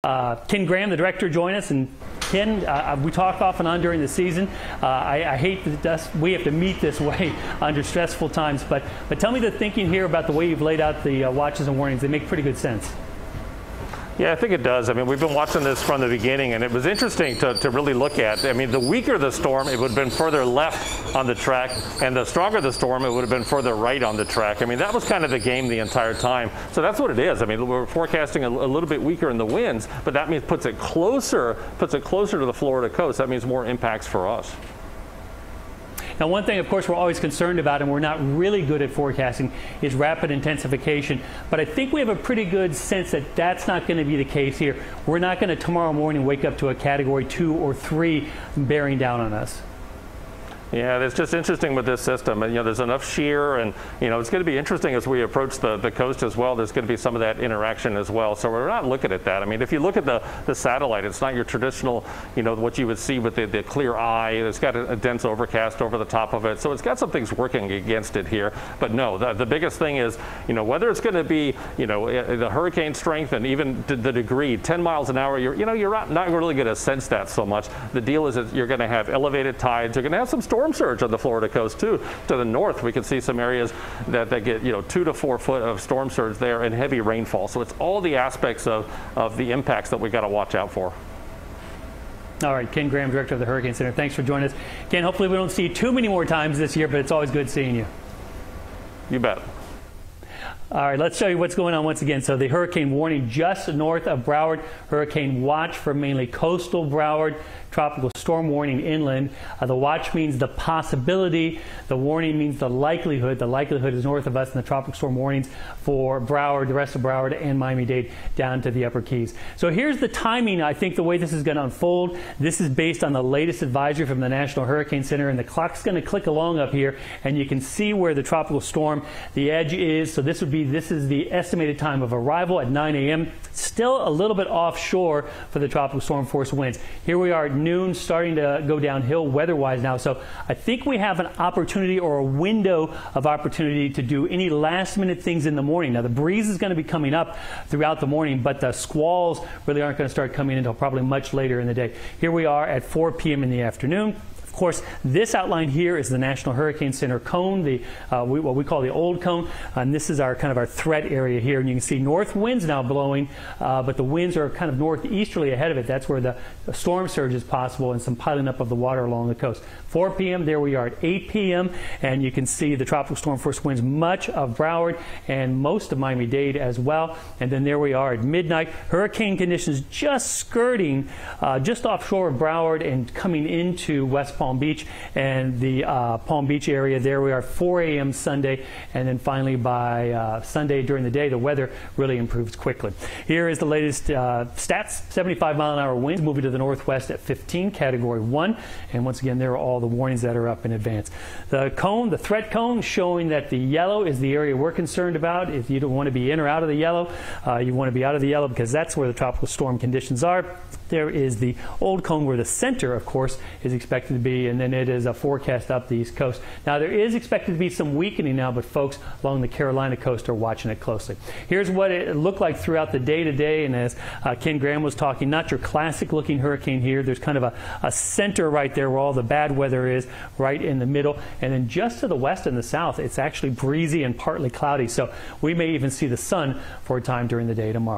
Ken Graham, the director, joined us. And Ken, we talk off and on during the season. I hate that we have to meet this way under stressful times. But tell me the thinking here about the way you've laid out the watches and warnings. They make pretty good sense. Yeah, I think it does. I mean, we've been watching this from the beginning, and it was interesting to really look at. I mean, the weaker the storm, it would have been further left on the track, and the stronger the storm, it would have been further right on the track. I mean, that was kind of the game the entire time. So that's what it is. I mean, we're forecasting a little bit weaker in the winds, but that means puts it closer to the Florida coast. That means more impacts for us. Now, one thing, of course, we're always concerned about, and we're not really good at forecasting, is rapid intensification. But I think we have a pretty good sense that that's not going to be the case here. We're not going to tomorrow morning wake up to a Category 2 or 3 bearing down on us. Yeah, it's just interesting with this system. And, there's enough shear, and, it's going to be interesting as we approach the coast as well. There's going to be some of that interaction as well. So we're not looking at that. I mean, if you look at the satellite, it's not your traditional, what you would see with the clear eye. It's got a dense overcast over the top of it. So it's got some things working against it here. But no, the biggest thing is, whether it's going to be, the hurricane strength and even the degree, 10 miles an hour, you're not really going to sense that so much. The deal is that you're going to have elevated tides. You're going to have some storm surge on the Florida coast too. To the north, we can see some areas that get 2 to 4 foot of storm surge there and heavy rainfall. So it's all the aspects of the impacts that we got to watch out for. All right, Ken Graham, director of the Hurricane Center. Thanks for joining us. Ken, hopefully we don't see you too many more times this year, but it's always good seeing you. You bet. All right, let's show you what's going on once again. So the hurricane warning just north of Broward, hurricane watch for mainly coastal Broward, tropical storm warning inland. The watch means the possibility. The warning means the likelihood. The likelihood is north of us, and the tropical storm warnings for Broward, the rest of Broward, and Miami-Dade down to the Upper Keys. So here's the timing. I think the way this is going to unfold. This is based on the latest advisory from the National Hurricane Center, and the clock's going to click along up here, and you can see where the tropical storm, the edge is. So this is the estimated time of arrival at 9 a.m. Still a little bit offshore for the tropical storm force winds. Here we are at noon, starting to go downhill weather-wise now. So I think we have an opportunity or a window of opportunity to do any last-minute things in the morning. Now, the breeze is going to be coming up throughout the morning, but the squalls really aren't going to start coming in until probably much later in the day. Here we are at 4 p.m. in the afternoon. Of course, this outline here is the National Hurricane Center cone, what we call the old cone, and this is our kind of our threat area here. And you can see north winds now blowing, but the winds are kind of northeasterly ahead of it. That's where the storm surge is possible and some piling up of the water along the coast. 4 p.m. there we are at 8 p.m. and you can see the tropical storm force winds much of Broward and most of Miami-Dade as well. And then there we are at midnight. Hurricane conditions just skirting just offshore of Broward and coming into West Palm Beach and the Palm Beach area. There we are, 4 a.m. Sunday, and then finally by Sunday during the day, the weather really improves quickly. Here is the latest stats. 75-mile-an-hour winds moving to the northwest at 15, Category 1, and once again, there are all the warnings that are up in advance. The cone, the threat cone, showing that the yellow is the area we're concerned about. If you don't want to be in or out of the yellow, you want to be out of the yellow because that's where the tropical storm conditions are. There is the old cone where the center, of course, is expected to be, and then it is a forecast up the East Coast. Now, there is expected to be some weakening now, but folks along the Carolina coast are watching it closely. Here's what it looked like throughout the day today, and as Ken Graham was talking, not your classic-looking hurricane here. There's kind of a center right there where all the bad weather is, right in the middle, and then just to the west and the south, it's actually breezy and partly cloudy, so we may even see the sun for a time during the day tomorrow.